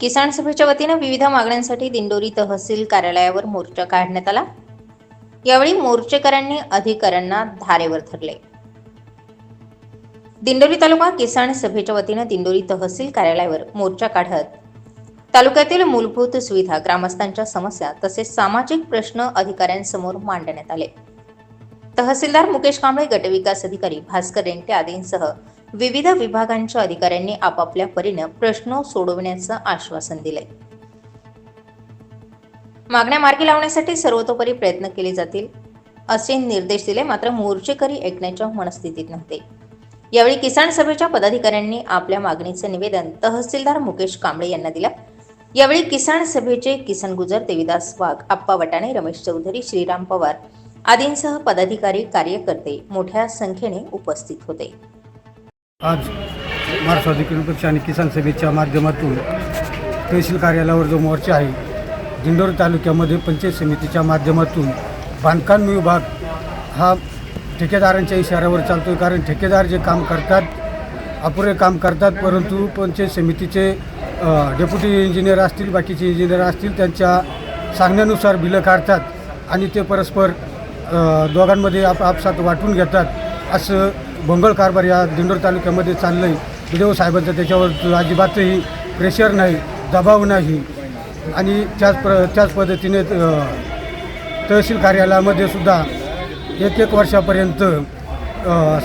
किसान सभेच्या वतीने विविध मागण्यांसाठी दिंडोरी तहसील कार्यालयावर मोर्चा काढण्यात आला। यावेळी मोर्चेकऱ्यांनी अधिकाऱ्यांना धारेवर धरले। दिंडोरी तालुका किसान सभेच्या वतीने दिंडोरी तहसील कार्यालयावर मोर्चा काढत तालुक्यातील मूलभूत सुविधा, ग्रामस्थांच्या समस्या तसेच सामाजिक प्रश्न अधिकाऱ्यांसमोर मांडण्यात आले। तहसीलदार मुकेश कांबळे, गटविकास अधिकारी भास्कर रेंटे आदींसह विविध विभागांच्या अधिकाऱ्यांनी आपापल्या परीने प्रश्न सोडवण्याचं आश्वासन दिले। मागण्या मार्गी लावण्यासाठी सर्वतोपरी प्रयत्न केले जातील असे निर्देश दिले। मात्र मोर्चेकरी ऐकण्याच्या मनस्थितीत नव्हते। यावेळी किसान सभेच्या पदाधिकाऱ्यांनी आपल्या मागणीचे निवेदन तहसीलदार मुकेश कांबळे यांना दिले। यावेळी किसान सभेचे किसन गुजर, देविदास वाघ, आप्पा वटाणे, रमेश चौधरी, श्रीराम पवार आदींसह पदाधिकारी, कार्यकर्ते मोठ्या संख्येने उपस्थित होते। आज महाराष्ट्र अधिकृत पक्ष आणि किसान सभेच्या माध्यमातून तहसील कार्यालयावर जो मोर्चा आहे, दिंडोरी तालुक्यामध्ये पंचायत समितीच्या माध्यमातून बांधकाम विभाग हा ठेकेदारांच्या इशाऱ्यावर चालतो। कारण ठेकेदार जे काम करतात, अपुरे काम करतात, परंतु पंचायत समितीचे डेप्युटी इंजिनियर असतील, बाकीचे इंजिनियर असतील, त्यांच्या सांगण्यानुसार बिलं काढतात आणि ते परस्पर दोघांमध्ये आपसात वाटून घेतात। असं भोंगळ कारभार या दिंडोरी तालुक्यामध्ये चाललं आहे। व्हिडिओ साहेबांचं त्याच्यावर अजिबातही प्रेशर नाही, दबाव नाही आणि त्याच पद्धतीने तहसील कार्यालयामध्ये सुद्धा एक वर्षापर्यंत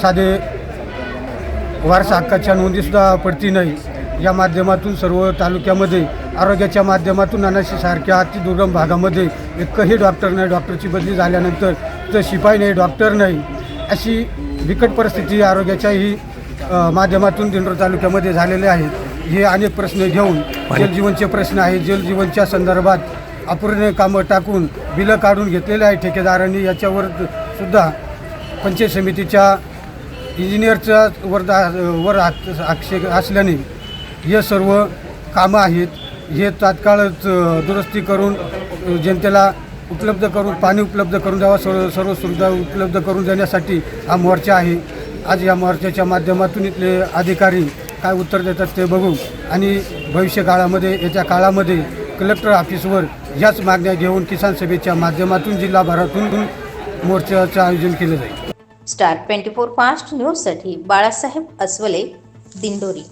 साधे वारसा हक्काच्या नोंदीसुद्धा पडती नाही। या माध्यमातून सर्व तालुक्यामध्ये आरोग्याच्या माध्यमातून नानाशीसारख्या अतिदुर्गम भागामध्ये एकही डॉक्टर नाही, डॉक्टरची बदली झाल्यानंतर तर शिपाई नाही, डॉक्टर नाही, अशी बिकट परिस्थिती आरोग्याच्याही माध्यमातून दिंडोरी तालुक्यामध्ये झालेले आहेत। हे अनेक प्रश्न घेऊन जलजीवनचे प्रश्न आहेत। जलजीवनच्या संदर्भात अपूर्ण कामं टाकून बिलं काढून घेतलेले आहे ठेकेदारांनी। याच्यावर सुद्धा पंचायत समितीच्या इंजिनियरचा वर आक्षेप असल्याने हे सर्व कामं आहेत, हे तात्काळच दुरुस्ती करून जनतेला उपलब्ध करून, पाणी उपलब्ध करून द्यावा, सर्व सुविधा उपलब्ध करून देण्यासाठी हा मोर्चा आहे। आज या मोर्चाच्या माध्यमातून इथले अधिकारी काय उत्तर देतात ते बघू आणि भविष्य काळामध्ये, येत्या काळामध्ये कलेक्टर ऑफिसवर याच मागण्या घेऊन किसान सभेच्या माध्यमातून जिल्हाभरातून मोर्चाचं आयोजन केलं जाईल। स्टार 24 फास्ट न्यूजसाठी बाळासाहेब अस्वले, दिंडोरी।